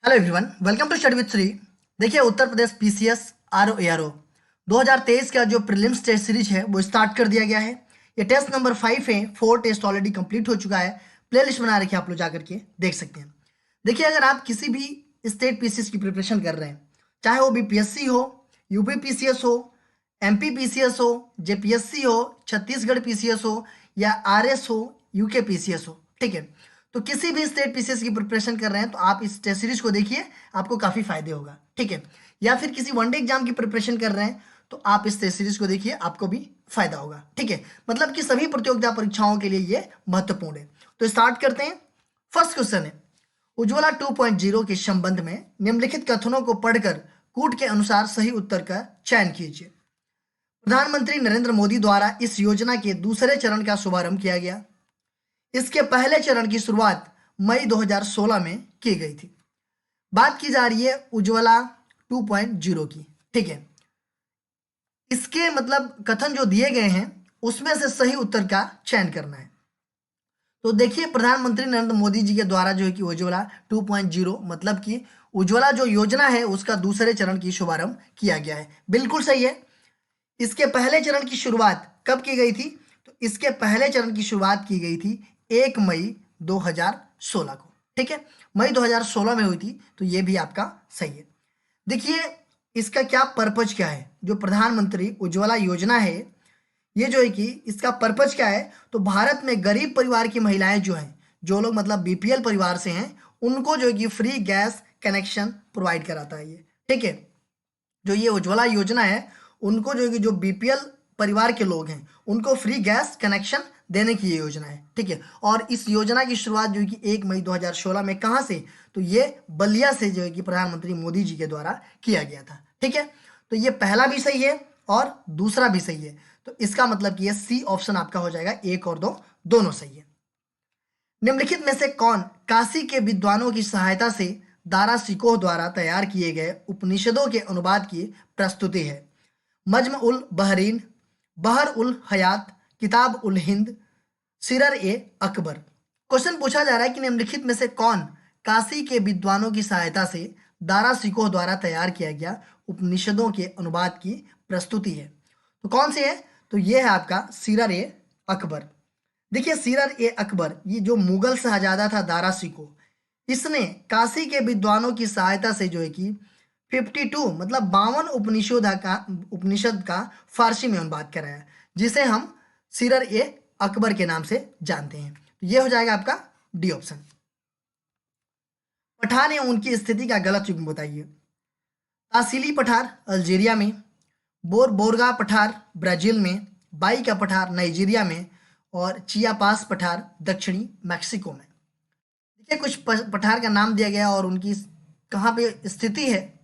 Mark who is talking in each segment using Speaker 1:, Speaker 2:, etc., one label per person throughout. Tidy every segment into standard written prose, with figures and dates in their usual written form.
Speaker 1: Hello everyone, welcome to study with Shri. देखिए, Uttar Pradesh PCS RO ARO 2023 का जो प्रीलिम्स टेस्ट सीरीज है वो स्टार्ट कर दिया गया है। ये टेस्ट नंबर 5 है। 4 टेस्ट ऑलरेडी कंप्लीट हो चुका है। प्ले लिस्ट बना रखी है, आप लोग जाकर के देख सकते हैं। देखिए, अगर आप किसी भी स्टेट पीसीएस की प्रिपरेशन कर रहे हैं, चाहे वो बीपीएससी हो, यूपी पीसीएस हो, एमपी पीसीएस हो, जेपीएससी हो, छत्तीसगढ़ पीसीएस हो या आरएस हो, यूके पीसीएस हो, ठीक है। तो किसी भी स्टेट पीसीएस की प्रिपरेशन कर रहे हैं तो आप इस टेस्ट सीरीज को देखिए, आपको काफ़ी फायदे होगा, ठीक है। या फिर किसी वनडे एग्जाम की प्रिपरेशन कर रहे हैं तो आप इस टेस्ट सीरीज को देखिए, आपको भी फायदा होगा, ठीक है। मतलब कि सभी प्रतियोगिता परीक्षाओं के लिए ये महत्वपूर्ण है। तो स्टार्ट करते हैं। फर्स्ट क्वेश्चन है, उज्ज्वला 2.0 के संबंध में निम्नलिखित कथनों को पढ़कर कूट के अनुसार सही उत्तर का चयन कीजिए। प्रधानमंत्री नरेंद्र मोदी द्वारा इस योजना के दूसरे चरण का शुभारंभ किया गया। इसके पहले चरण की शुरुआत मई 2016 में की गई थी। बात की जा रही है उज्ज्वला 2.0 की, ठीक है। इसके मतलब कथन जो दिए गए हैं उसमें से सही उत्तर का चयन करना है। तो देखिए, प्रधानमंत्री नरेंद्र मोदी जी के द्वारा जो है कि उज्ज्वला 2.0 मतलब कि उज्ज्वला जो योजना है उसका दूसरे चरण की शुभारंभ किया गया है। बिल्कुल सही है। इसके पहले चरण की शुरुआत कब की गई थी? तो इसके पहले चरण की शुरुआत की गई थी 1 मई 2016 को, ठीक है। मई 2016 में हुई थी, तो ये भी आपका सही है। देखिए, इसका क्या पर्पज क्या है? जो प्रधानमंत्री उज्ज्वला योजना है, ये जो है कि इसका पर्पज क्या है? तो भारत में गरीब परिवार की महिलाएं जो हैं, जो लोग मतलब बीपीएल परिवार से हैं, उनको जो है कि फ्री गैस कनेक्शन प्रोवाइड कराता है ये, ठीक है। जो ये उज्ज्वला योजना है, उनको जो है कि जो बीपीएल परिवार के लोग हैं उनको फ्री गैस कनेक्शन देने की ये योजना है, ठीक है। और इस योजना की शुरुआत जो है कि 1 मई 2016 में कहाँ से? तो ये बलिया से जो है कि प्रधानमंत्री मोदी जी के द्वारा किया गया था, ठीक है। तो ये पहला भी सही है और दूसरा भी सही है। तो इसका मतलब कि ये सी ऑप्शन आपका हो जाएगा। 1 और 2 दोनों सही है। निम्नलिखित में से कौन काशी के विद्वानों की सहायता से दारा सिकोह द्वारा तैयार किए गए उपनिषदों के अनुवाद की प्रस्तुति है? मज्म उल बहरीन, बहर उल हयात, किताब उल हिंद, सिरर ए अकबर। क्वेश्चन पूछा जा रहा है कि निम्नलिखित में से कौन काशी के विद्वानों की सहायता से दारा सिकोह द्वारा तैयार किया गया उपनिषदों के अनुवाद की प्रस्तुति है? तो कौन से है? तो ये है आपका सिरर ए अकबर। देखिए, सिरर ए अकबर ये जो मुगल शहजादा था दारा सिकोह, इसने काशी के विद्वानों की सहायता से जो है कि 52 मतलब 52 उपनिषद का फारसी में अनुवाद कराया, जिसे हम सिरर ए अकबर के नाम से जानते हैं। तो ये हो जाएगा आपका डी ऑप्शन। पठान एवं उनकी स्थिति का गलत युग्म बताइए। तासीली पठार अल्जीरिया में, बोरगा पठार ब्राजील में, बाई का पठार नाइजीरिया में और चियापास पठार दक्षिणी मैक्सिको में। देखिए, कुछ पठार का नाम दिया गया और उनकी कहाँ पे स्थिति है,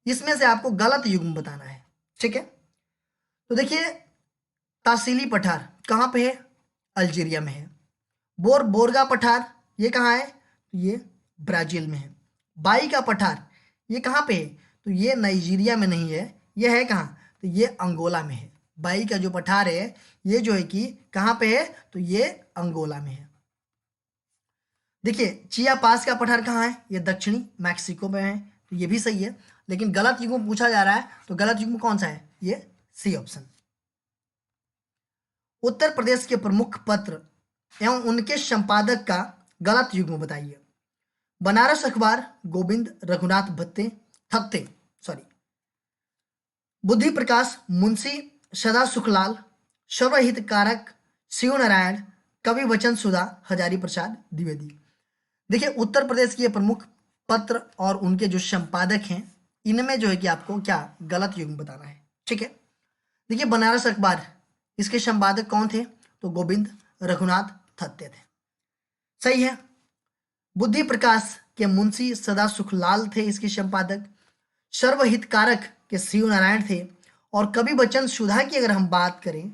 Speaker 1: इसमें से आपको गलत युग्म बताना है, ठीक है। तो देखिए, तासीली पठार कहाँ पे है? अल्जीरिया में है। बोरगा पठार ये कहाँ है? तो ये ब्राज़ील में है। बाई का पठार ये कहाँ पे है? तो ये नाइजीरिया में नहीं है, ये है कहाँ? तो ये अंगोला में है। बाई का जो पठार है ये जो है कि कहाँ पे है? तो ये अंगोला में है। देखिए, चिया पास का पठार कहाँ है? ये दक्षिणी मैक्सिको में है, तो ये भी सही है। लेकिन गलत युग्म पूछा जा रहा है, तो गलत युग्म कौन सा है? ये सी ऑप्शन। उत्तर प्रदेश के प्रमुख पत्र एवं उनके संपादक का गलत युग्म बताइए। बनारस अखबार गोविंद रघुनाथ भत्ते थत्ते सॉरी, बुद्धि प्रकाश मुंशी सदा सुखलाल, सर्वहित कारक शिव नारायण, कवि वचन सुधा हजारी प्रसाद द्विवेदी। देखिए, उत्तर प्रदेश के प्रमुख पत्र और उनके जो संपादक हैं, इनमें जो है कि आपको क्या गलत युग्म बताना है, ठीक है। देखिए, बनारस अखबार इसके संपादक कौन थे? तो गोविंद रघुनाथ थत्ते थे, सही है। बुद्धि प्रकाश के मुंशी सदा सुखलाल थे इसके संपादक। सर्वहितकारक के शिव नारायण थे। और कवि बचन सुधा की अगर हम बात करें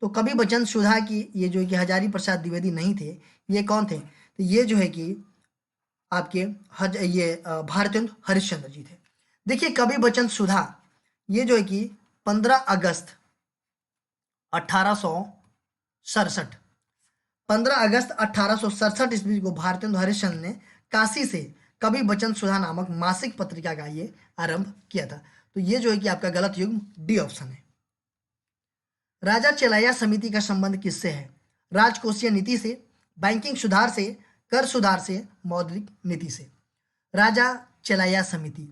Speaker 1: तो कवि बचन सुधा की ये जो है कि हजारी प्रसाद द्विवेदी नहीं थे। ये कौन थे? तो ये जो है कि आपके भारतेंदु हरिश्चंद्र जी थे। देखिए, कवि बचन सुधा ये जो है कि 15 अगस्त 1867 15 अगस्त 1867 ईस्वी को भारतेंदु हरिश्चंद्र ने काशी से कवि वचन सुधा नामक मासिक पत्रिका का ये आरंभ किया था। तो ये जो है कि आपका गलत युग्म डी ऑप्शन है। राजा चेलाया समिति का संबंध किससे है? राजकोषीय नीति से, बैंकिंग सुधार से, कर सुधार से, मौद्रिक नीति से। राजा चेलाया समिति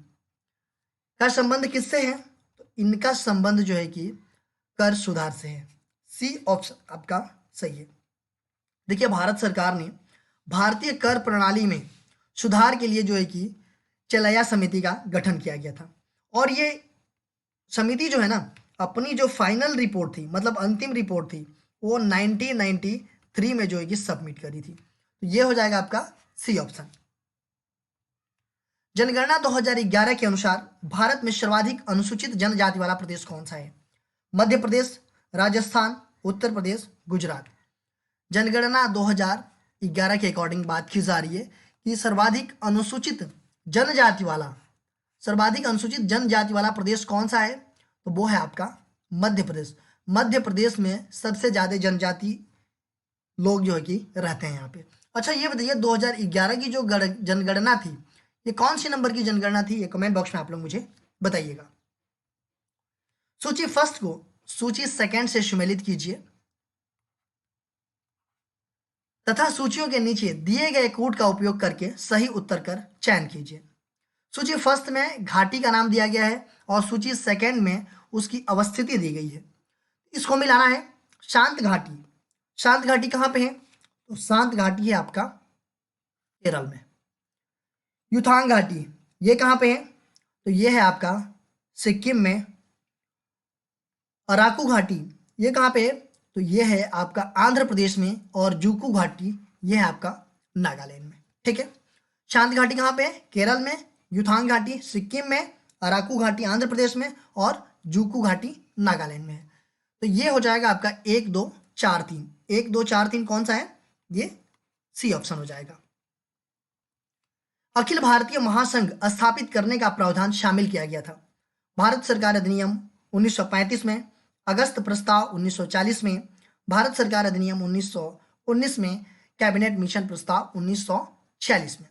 Speaker 1: का संबंध किससे है? तो इनका संबंध जो है कि कर सुधार से है। सी ऑप्शन आपका सही है। देखिए, भारत सरकार ने भारतीय कर प्रणाली में सुधार के लिए जो है कि चेलाया समिति का गठन किया गया था, और ये समिति जो है ना, अपनी जो फाइनल रिपोर्ट थी, मतलब अंतिम रिपोर्ट थी, वो 1993 में जो है कि सबमिट करी थी। तो ये हो जाएगा आपका सी ऑप्शन। जनगणना 2011 के अनुसार भारत में सर्वाधिक अनुसूचित जनजाति वाला प्रदेश कौन सा है? मध्य प्रदेश, राजस्थान, उत्तर प्रदेश, गुजरात। जनगणना 2011 के अकॉर्डिंग बात की जा रही है कि सर्वाधिक अनुसूचित जनजाति वाला प्रदेश कौन सा है? तो वो है आपका मध्य प्रदेश। मध्य प्रदेश में सबसे ज़्यादा जनजाति लोग जो है कि रहते हैं यहाँ पे। अच्छा, ये बताइए 2011 की जो जनगणना थी, ये कौन सी नंबर की जनगणना थी? ये कमेंट बॉक्स में आप लोग मुझे बताइएगा। सूची फर्स्ट को सूची सेकंड से सुमेलित कीजिए तथा सूचियों के नीचे दिए गए कोड का उपयोग करके सही उत्तर कर चयन कीजिए। सूची फर्स्ट में घाटी का नाम दिया गया है और सूची सेकंड में उसकी अवस्थिति दी गई है। इसको मिलाना है। शांत घाटी, शांत घाटी कहाँ पे है? तो शांत घाटी है आपका केरल में। युथांग घाटी ये कहाँ पे है? तो ये है आपका सिक्किम में। अराकू घाटी ये कहाँ पे है? तो ये है आपका आंध्र प्रदेश में। और जूकू घाटी ये है आपका नागालैंड में। ठीक है, शांत घाटी कहाँ पे है? केरल में। युथांग घाटी सिक्किम में, अराकू घाटी आंध्र प्रदेश में, और जूकू घाटी नागालैंड में है। तो ये हो जाएगा आपका 1 2 4 3। 1 2 4 3 कौन सा है? ये सी ऑप्शन हो जाएगा। अखिल भारतीय महासंघ स्थापित करने का प्रावधान शामिल किया गया था। भारत सरकार अधिनियम 1935 में, अगस्त प्रस्ताव 1940 में, भारत सरकार अधिनियम 1919 में, कैबिनेट मिशन प्रस्ताव 1946 में।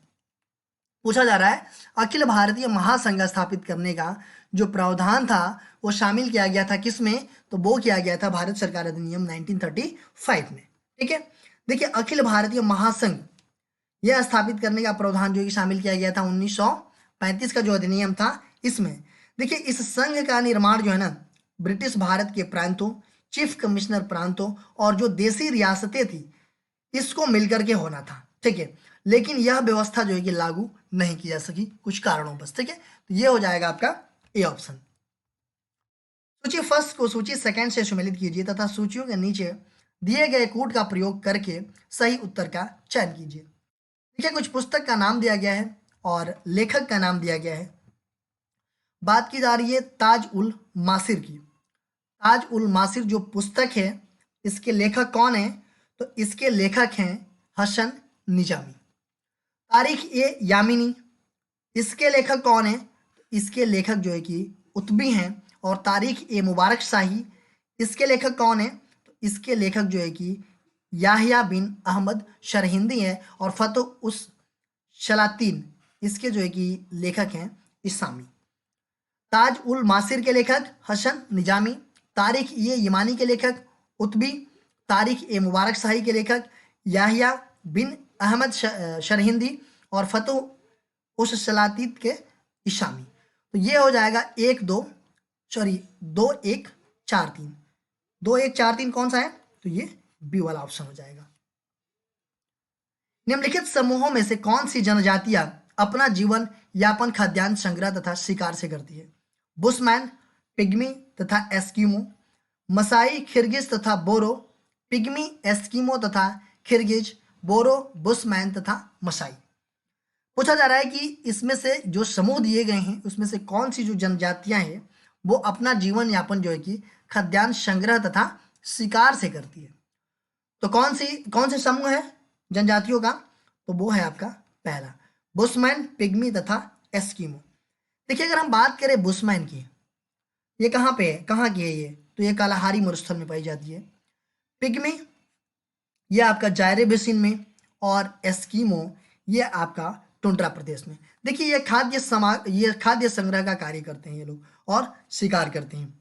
Speaker 1: पूछा जा रहा है अखिल भारतीय महासंघ स्थापित करने का जो प्रावधान था वो शामिल किया गया था किसमें? तो वो किया गया था भारत सरकार अधिनियम 1935 में। ठीक है, देखिए अखिल भारतीय महासंघ यह स्थापित करने का प्रावधान जो कि शामिल किया गया था 1935 का जो अधिनियम था इसमें। देखिए, इस संघ का निर्माण जो है ना, ब्रिटिश भारत के प्रांतों, चीफ कमिश्नर प्रांतों और जो देसी रियासतें थी इसको मिलकर के होना था। ठीक है, लेकिन यह व्यवस्था जो है कि लागू नहीं की जा सकी कुछ कारणों बस। ठीक है, तो ये हो जाएगा आपका ए ऑप्शन। सूची फर्स्ट को सूची सेकंड से सुमेलित कीजिए तथा सूचियों के नीचे दिए गए कोड का प्रयोग करके सही उत्तर का चयन कीजिए। देखिए, कुछ पुस्तक का नाम दिया गया है और लेखक का नाम दिया गया है। बात की जा रही है ताज उल मासिर की। ताज उल मासिर जो पुस्तक है इसके लेखक कौन है? तो इसके लेखक हैं हसन निजामी। तारीख ए यामिनी इसके लेखक कौन है? इसके लेखक जो है कि उतबी हैं। और तारीख ए मुबारक शाही इसके लेखक कौन है? तो इसके लेखक जो है कि याहिया बिन अहमद शरहिंदी हैं। और फतह उस शलातीन इसके जो है कि लेखक हैं इसामी। ताज उल मासिर के लेखक हसन निजामी, तारीख ए यमानी के लेखक उतबी, तारीख ए मुबारक शाही के लेखक याहिया बिन अहमद शरहिंदी और फतह उस शलातीत के इसामी। तो ये हो जाएगा 1 2 2 1 4 3। 2 1 4 3 कौन सा है? तो ये बी वाला ऑप्शन हो जाएगा। निम्नलिखित समूहों में से कौन सी जनजातियां अपना जीवन यापन खाद्यान्न संग्रह तथा शिकार से करती है? बुशमैन, पिग्मी तथा एस्किमो, मसाई, खिर्गिज तथा बोरो, पिग्मी, एस्किमो तथा खिर्गिज, बोरो, बुशमैन तथा मसाई। पूछा जा रहा है कि इसमें से जो समूह दिए गए हैं उसमें से कौन सी जो जनजातियां हैं वो अपना जीवन यापन जो है कि खाद्यान्न संग्रह तथा शिकार से करती है। तो कौन से समूह है जनजातियों का? तो वो है आपका पहला बुशमैन, पिग्मी तथा एस्किमो। देखिए, अगर हम बात करें बुशमैन की, ये कहाँ पे है, कहाँ की है ये? तो ये कालाहारी मरुस्थल में पाई जाती है। पिग्मी ये आपका जायरे बेसिन में, और एस्किमो ये आपका टुंड्रा प्रदेश में। देखिए ये खाद्य संग्रह का कार्य करते हैं ये लोग और शिकार करते हैं।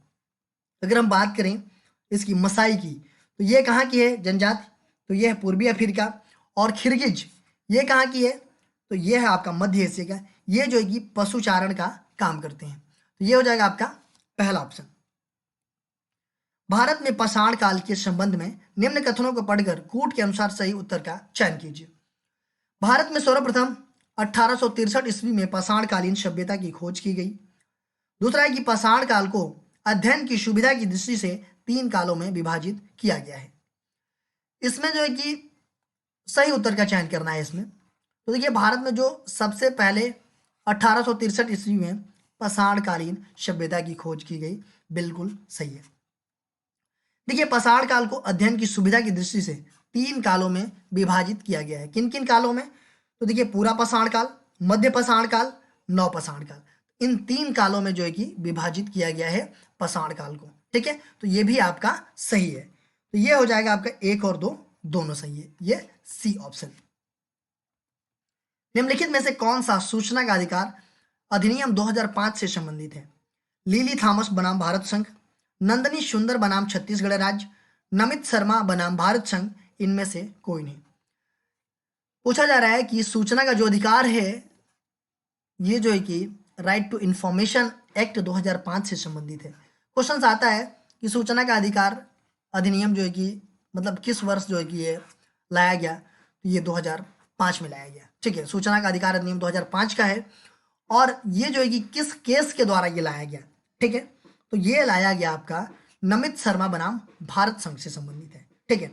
Speaker 1: अगर हम बात करें इसकी मसाई की, तो ये कहाँ की है जनजाति, तो ये है पूर्वी अफ्रीका। और खिरगिज ये कहाँ की है, तो ये है आपका मध्य एशिया का। ये जो है कि पशुचारण का काम करते हैं। तो ये हो जाएगा आपका पहला ऑप्शन। भारत में पाषाण काल के संबंध में निम्न कथनों को पढ़कर कूट के अनुसार सही उत्तर का चयन कीजिए। भारत में सर्वप्रथम 1863 ईस्वी में पाषाणकालीन सभ्यता की खोज की गई। दूसरा है कि पाषाण काल को अध्ययन की सुविधा की दृष्टि से 3 कालों में विभाजित किया गया है। इसमें जो है कि सही उत्तर का चयन करना है इसमें। तो देखिए भारत में जो सबसे पहले 1863 ईस्वी में पाषाणकालीन सभ्यता की खोज की गई, बिल्कुल सही है। देखिए पाषाण काल को अध्ययन की सुविधा की दृष्टि से 3 कालों में विभाजित किया गया है। किन किन कालों में, तो देखिए पूरा पाषाण काल, मध्य पाषाण काल, नव पाषाण काल, इन 3 कालों में जो है कि विभाजित किया गया है पाषाण काल को। ठीक है, तो ये भी आपका सही है। तो ये हो जाएगा आपका 1 और 2 दोनों सही है, ये सी ऑप्शन। निम्नलिखित में से कौन सा सूचना का अधिकार अधिनियम 2005 से संबंधित है? लिली थॉमस बनाम भारत संघ, नंदनी सुंदर बनाम छत्तीसगढ़ राज्य, नमित शर्मा बनाम भारत संघ, इनमें से कोई नहीं। पूछा जा रहा है कि सूचना का जो अधिकार है ये जो है कि राइट टू इंफॉर्मेशन एक्ट 2005 से संबंधित है। क्वेश्चन आता है कि सूचना का अधिकार अधिनियम जो है कि मतलब किस वर्ष जो है कि ये लाया गया, तो ये 2005 में लाया गया। ठीक है, सूचना का अधिकार अधिनियम 2005 का है और ये जो है कि किस केस के द्वारा ये लाया गया। ठीक है, तो ये लाया गया आपका नमित शर्मा बनाम भारत संघ से संबंधित है। ठीक है,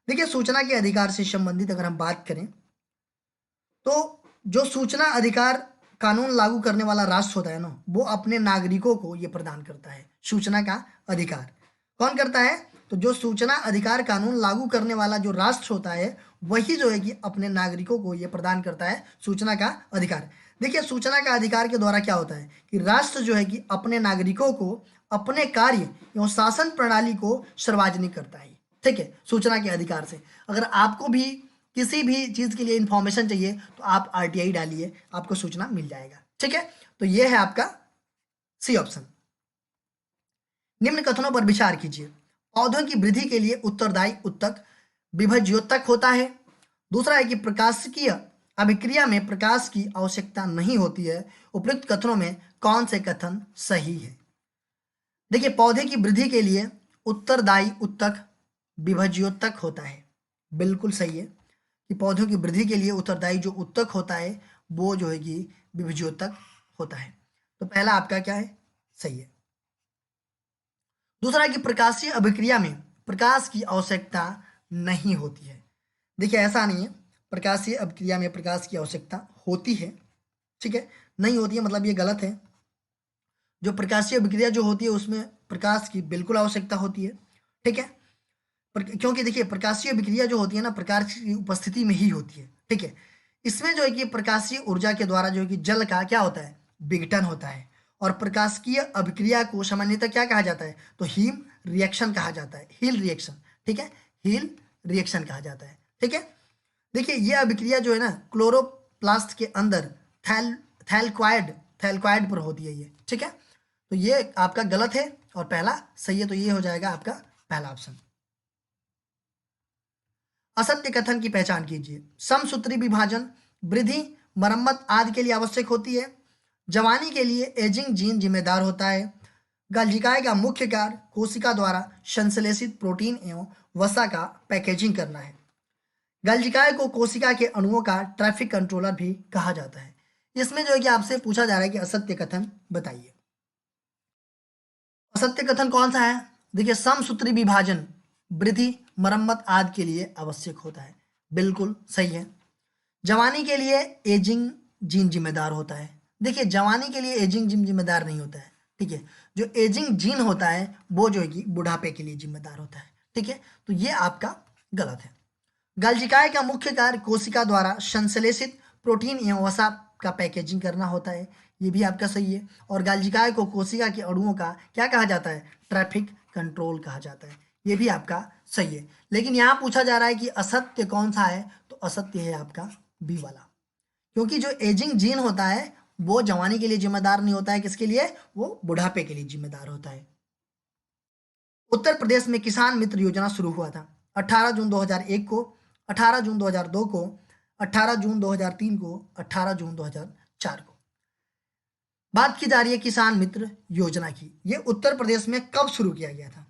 Speaker 1: देखिए सूचना के अधिकार से संबंधित अगर हम बात करें तो जो सूचना अधिकार कानून लागू करने वाला राष्ट्र होता है ना, वो अपने नागरिकों को ये प्रदान करता है सूचना का अधिकार। कौन करता है, तो जो सूचना अधिकार कानून लागू करने वाला जो राष्ट्र होता है वही जो है कि अपने नागरिकों को ये प्रदान करता है सूचना का अधिकार। देखिए सूचना का अधिकार के द्वारा क्या होता है कि राष्ट्र जो है कि अपने नागरिकों को अपने कार्य एवं शासन प्रणाली को सार्वजनिक करता है। ठीक है, सूचना के अधिकार से अगर आपको भी किसी भी चीज के लिए इंफॉर्मेशन चाहिए तो आप आरटीआई डालिए, आपको सूचना मिल जाएगा। ठीक है, तो ये है आपका सी ऑप्शन। निम्न कथनों पर विचार कीजिए। पौधों की वृद्धि के लिए उत्तरदायी उत्तक विभज्योतक होता है। दूसरा है कि प्रकाशिकीय अभिक्रिया में प्रकाश की आवश्यकता नहीं होती है। उपयुक्त कथनों में कौन से कथन सही है? देखिए पौधे की वृद्धि के लिए उत्तरदायी उत्तक विभज्योतक होता है, बिल्कुल सही है कि पौधों की वृद्धि के लिए उत्तरदायी जो उत्तक होता है वो जो है कि विभज्योतक होता है। तो पहला आपका क्या है, सही है। दूसरा है कि प्रकाशीय अभिक्रिया में प्रकाश की आवश्यकता नहीं होती है। देखिए ऐसा नहीं है, प्रकाशीय अभिक्रिया में प्रकाश की आवश्यकता होती है। ठीक है, नहीं होती है मतलब ये गलत है। जो प्रकाशीय अभिक्रिया जो होती है उसमें प्रकाश की बिल्कुल आवश्यकता होती है। ठीक है, क्योंकि देखिए प्रकाशीय अभिक्रिया जो होती है ना प्रकाश की उपस्थिति में ही होती है। ठीक है, इसमें जो है कि प्रकाशीय ऊर्जा के द्वारा जो है कि जल का क्या होता है, विघटन होता है। और प्रकाशिकीय अभिक्रिया को सामान्यतः क्या कहा जाता है, तो हीम रिएक्शन कहा जाता है, हील रिएक्शन। ठीक है, हील रिएक्शन कहा जाता है। ठीक है, देखिए ये अभिक्रिया जो है ना क्लोरोप्लास्ट के अंदर थैलक्वाइड पर होती है ये। ठीक है, तो ये आपका गलत है और पहला सही है, तो ये हो जाएगा आपका पहला ऑप्शन। असत्य कथन की पहचान कीजिए। समसूत्री विभाजन वृद्धि मरम्मत आदि के लिए आवश्यक होती है। जवानी के लिए एजिंग जीन जिम्मेदार होता है। गलजिकाय का मुख्य कार्य कोशिका द्वारा संश्लेषित प्रोटीन एवं वसा का पैकेजिंग करना है। गलजिकाय को कोशिका के अणुओं का ट्रैफिक कंट्रोलर भी कहा जाता है। इसमें जो है कि आपसे पूछा जा रहा है कि असत्य कथन बताइए। असत्य कथन कौन सा है, देखिए समसूत्री विभाजन वृद्धि मरम्मत आदि के लिए आवश्यक होता है, बिल्कुल सही है। जवानी के लिए एजिंग जीन जिम्मेदार होता है। देखिए जवानी के लिए एजिंग जीन जिम्मेदार नहीं होता है। ठीक है, जो एजिंग जीन होता है वो जो है कि बुढ़ापे के लिए जिम्मेदार होता है। ठीक है, तो ये आपका गलत है। गलजिकाय का मुख्य कार्य कोशिका द्वारा संश्लेषित प्रोटीन एवं वसा का पैकेजिंग करना होता है, ये भी आपका सही है। और गलजिकाय को कोशिका के अणुओं का क्या कहा जाता है, ट्रैफिक कंट्रोल कहा जाता है, ये भी आपका सही है। लेकिन यहाँ पूछा जा रहा है कि असत्य कौन सा है, तो असत्य है आपका बी वाला, क्योंकि जो एजिंग जीन होता है वो जवानी के लिए जिम्मेदार नहीं होता है, किसके लिए? वो बुढ़ापे के लिए जिम्मेदार होता है। उत्तर प्रदेश में किसान मित्र योजना शुरू हुआ था 18 जून 2001 को, 18 जून 2002 को, 18 जून 2003 को, 18 जून 2004 को। बात की जा रही है किसान मित्र योजना की। ये उत्तर प्रदेश में कब शुरू किया गया था?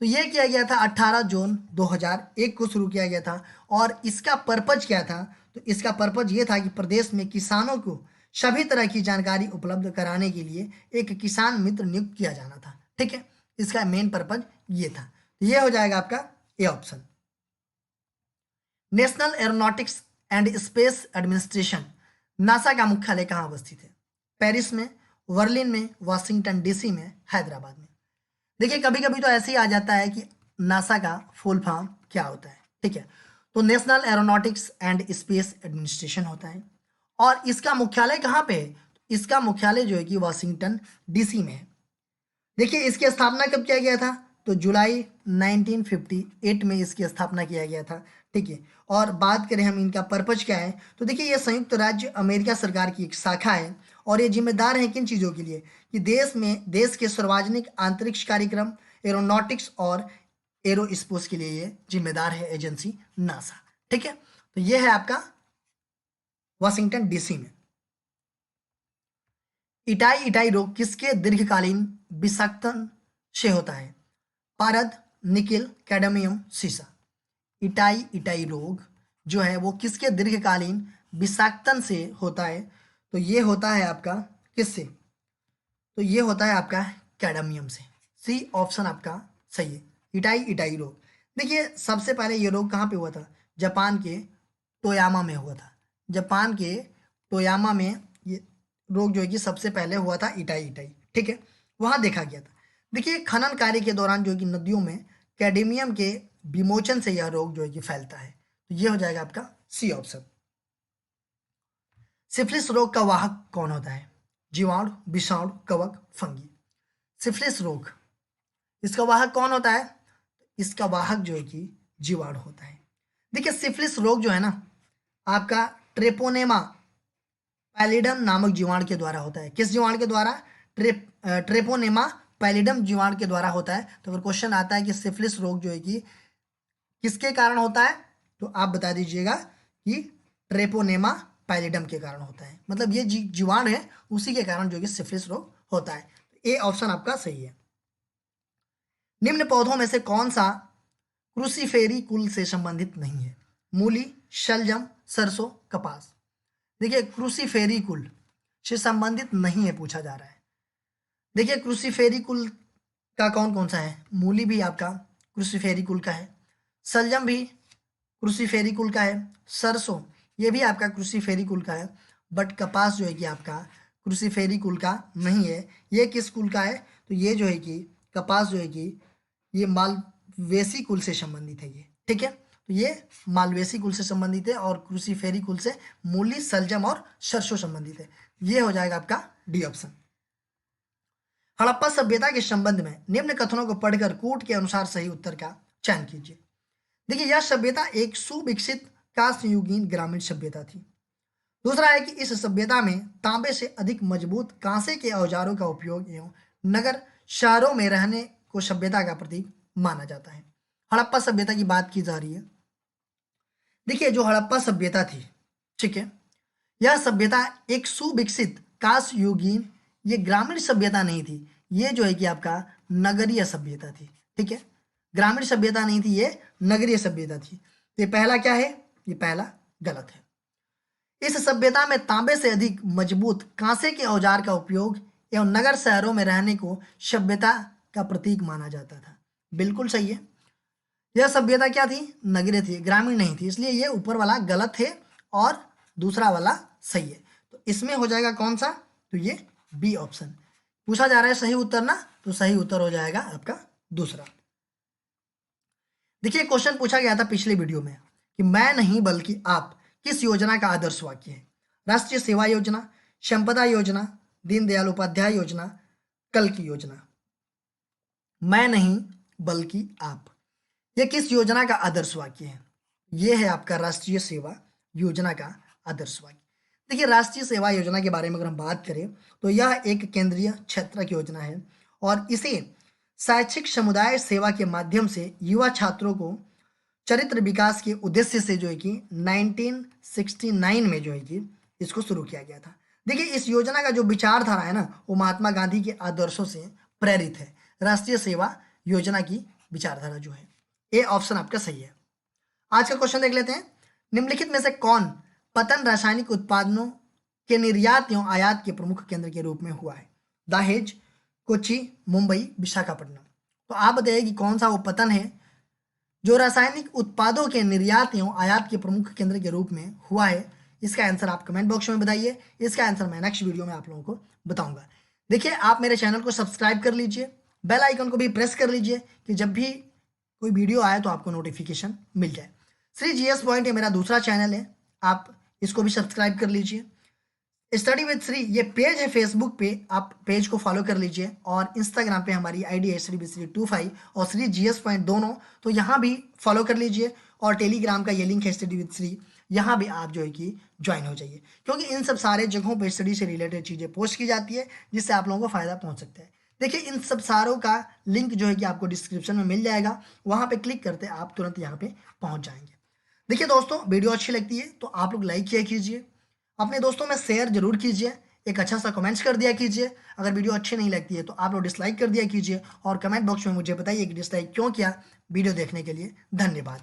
Speaker 1: तो ये किया गया था 18 जून 2001 को शुरू किया गया था। और इसका पर्पज क्या था? तो इसका पर्पज ये था कि प्रदेश में किसानों को सभी तरह की जानकारी उपलब्ध कराने के लिए एक किसान मित्र नियुक्त किया जाना था। ठीक है, इसका मेन पर्पज ये था। तो ये हो जाएगा आपका A option. National aeronautics and space administration, NASA का मुख्यालय कहाँ अवस्थित है? पेरिस में, बर्लिन में, वाशिंगटन डीसी में, हैदराबाद में। देखिए कभी कभी तो ऐसे ही आ जाता है कि नासा का फुल फॉर्म क्या होता है। ठीक है, तो national aeronautics and space administration होता है। और इसका मुख्यालय कहाँ पे है? इसका मुख्यालय जो है कि वाशिंगटन डीसी में है। देखिए इसकी स्थापना कब किया गया था? तो जुलाई 1958 में इसकी स्थापना किया गया था। ठीक है, और बात करें हम इनका पर्पज क्या है, तो देखिए ये संयुक्त राज्य अमेरिका सरकार की एक शाखा है। और ये जिम्मेदार है किन चीज़ों के लिए? कि देश के सार्वजनिक अंतरिक्ष कार्यक्रम, एरोनॉटिक्स और एरोस्पेस के लिए ये जिम्मेदार है एजेंसी नासा। ठीक है, तो ये है आपका वाशिंगटन डीसी में। इटाई इटाई रोग किसके दीर्घकालीन विषाक्तन से होता है? पारद, निकिल, कैडमियम, सीसा। इटाई इटाई रोग जो है वो किसके दीर्घकालीन विषाक्तन से होता है? तो ये होता है आपका किससे? तो ये होता है आपका कैडमियम से। सी ऑप्शन आपका सही है, इटाई इटाई रोग। देखिए सबसे पहले ये रोग कहाँ पे हुआ था? जापान के टोयामा में हुआ था। जापान के टोयामा में ये रोग जो है कि सबसे पहले हुआ था, इटाई इटाई। ठीक है, वहाँ देखा गया था। देखिए खनन कार्य के दौरान जो है कि नदियों में कैडमियम के विमोचन से यह रोग जो है कि फैलता है। तो ये हो जाएगा आपका सी ऑप्शन। सिफिलिस रोग का वाहक कौन होता है? जीवाणु, विषाणु, कवक, फंगी। सिफिलिस रोग इसका वाहक कौन होता है? इसका वाहक जो है कि जीवाणु होता है। देखिए सिफिलिस रोग जो है ना आपका ट्रेपोनेमा पैलिडम नामक जीवाणु के द्वारा होता है। किस जीवाणु के द्वारा? ट्रेपोनेमा पैलिडम जीवाणु के द्वारा होता है। तो अगर क्वेश्चन आता है कि सिफिलिस रोग जो है कि किसके कारण होता है, तो आप बता दीजिएगा कि ट्रेपोनेमा पैलिडम के कारण होता है। मतलब ये जीवाणु है उसी के कारण जो कि सिफिलिस रोग होता है। ए ऑप्शन आपका सही है। निम्न पौधों में से कौन सा क्रूसीफेरी कुल से संबंधित नहीं है? मूली, शलजम, सरसों, कपास। देखिए क्रूसीफेरी कुल से संबंधित नहीं है पूछा जा रहा है। देखिए क्रूसीफेरी कुल का कौन कौन सा है? मूली भी आपका क्रूसीफेरी कुल का है, शलजम भी क्रूसीफेरी कुल का है, सरसों ये भी आपका क्रूसीफेरी कुल का है। बट कपास जो है कि आपका क्रूसीफेरी कुल का नहीं है। ये किस कुल का है? तो ये जो है कि कपास जो है कि ये मालवेसी कुल से संबंधित है ये। ठीक है, तो ये मालवेसी कुल से संबंधित है और क्रूसीफेरी कुल से मूली, शलजम और सरसों संबंधित है। ये हो जाएगा आपका डी ऑप्शन। हड़प्पा सभ्यता के संबंध में निम्न कथनों को पढ़कर कूट के अनुसार सही उत्तर का चयन कीजिए। देखिए यह सभ्यता एक सुविकसित कांस्ययुगीन ग्रामीण सभ्यता थी। दूसरा है कि इस सभ्यता में तांबे से अधिक मजबूत कांसे के औजारों का उपयोग एवं नगर शहरों में रहने को सभ्यता का प्रतीक माना जाता है। हड़प्पा सभ्यता की बात की जा रही है। देखिए जो हड़प्पा सभ्यता थी, ठीक है, यह सभ्यता एक सुविकसित कांस्ययुगीन, ये ग्रामीण सभ्यता नहीं थी। ये जो है कि आपका नगरीय सभ्यता थी। ठीक है, ग्रामीण सभ्यता नहीं थी, ये नगरीय सभ्यता थी। तो ये पहला क्या है? ये पहला गलत है। इस सभ्यता में तांबे से अधिक मजबूत कांसे के औजार का उपयोग एवं नगर शहरों में रहने को सभ्यता का प्रतीक माना जाता था। बिल्कुल सही है। यह सभ्यता क्या थी? नगरीय थी, ग्रामीण नहीं थी। इसलिए ये ऊपर वाला गलत है और दूसरा वाला सही है। तो इसमें हो जाएगा कौन सा? तो ये बी ऑप्शन पूछा जा रहा है सही उत्तर ना, तो सही उत्तर हो जाएगा आपका दूसरा। देखिए क्वेश्चन पूछा गया था पिछले वीडियो में कि मैं नहीं बल्कि आप किस योजना का आदर्श वाक्य है? राष्ट्रीय सेवा योजना, संपदा योजना, दीनदयाल उपाध्याय योजना, कल की योजना। मैं नहीं बल्कि आप, ये किस योजना का आदर्श वाक्य है? ये है आपका राष्ट्रीय सेवा योजना का आदर्श वाक्य। देखिए, राष्ट्रीय सेवा योजना के बारे में अगर हम बात करें तो यह एक केंद्रीय क्षेत्र की योजना है और इसे शैक्षिक समुदाय सेवा के माध्यम से युवा छात्रों को चरित्र विकास के उद्देश्य से जो है कि 1969 में जो है कि इसको शुरू किया गया था। देखिए, इस योजना का जो विचारधारा है ना, वो महात्मा गांधी के आदर्शों से प्रेरित है। राष्ट्रीय सेवा योजना की विचारधारा जो है, ए ऑप्शन आपका सही है। आज का क्वेश्चन देख लेते हैं। निम्नलिखित में से कौन पतन रासायनिक उत्पादनों के निर्यात एवं आयात के प्रमुख केंद्र के रूप में हुआ है? दहेज, कोच्चि, मुंबई, विशाखापट्टनम। तो आप बताइए कि कौन सा वो पतन है जो रासायनिक उत्पादों के निर्यात एवं आयात के प्रमुख केंद्र के रूप में हुआ है? इसका आंसर आप कमेंट बॉक्स में बताइए। इसका आंसर मैं नेक्स्ट वीडियो में आप लोगों को बताऊंगा। देखिए, आप मेरे चैनल को सब्सक्राइब कर लीजिए, बेल आइकन को भी प्रेस कर लीजिए कि जब भी कोई वीडियो आए तो आपको नोटिफिकेशन मिल जाए। श्री जीएस पॉइंट ये मेरा दूसरा चैनल है, आप इसको भी सब्सक्राइब कर लीजिए। स्टडी विद श्री ये पेज है फेसबुक पे, आप पेज को फॉलो कर लीजिए और इंस्टाग्राम पे हमारी आईडी है श्री25 और श्री जीएस पॉइंट दोनों, तो यहाँ भी फॉलो कर लीजिए। और टेलीग्राम का ये लिंक है स्टडी विद श्री, यहाँ भी आप जो है कि ज्वाइन हो जाइए, क्योंकि इन सब सारे जगहों पर स्टडी से रिलेटेड चीज़ें पोस्ट की जाती है जिससे आप लोगों को फायदा पहुँच सकता है। देखिए, इन सब सारों का लिंक जो है कि आपको डिस्क्रिप्शन में मिल जाएगा, वहाँ पे क्लिक करते आप तुरंत यहाँ पे पहुँच जाएंगे। देखिए दोस्तों, वीडियो अच्छी लगती है तो आप लोग लाइक किया कीजिए, अपने दोस्तों में शेयर जरूर कीजिए, एक अच्छा सा कमेंट्स कर दिया कीजिए। अगर वीडियो अच्छी नहीं लगती है तो आप लोग डिसलाइक कर दिया कीजिए और कमेंट बॉक्स में मुझे बताइए कि डिसलाइक क्यों किया। वीडियो देखने के लिए धन्यवाद।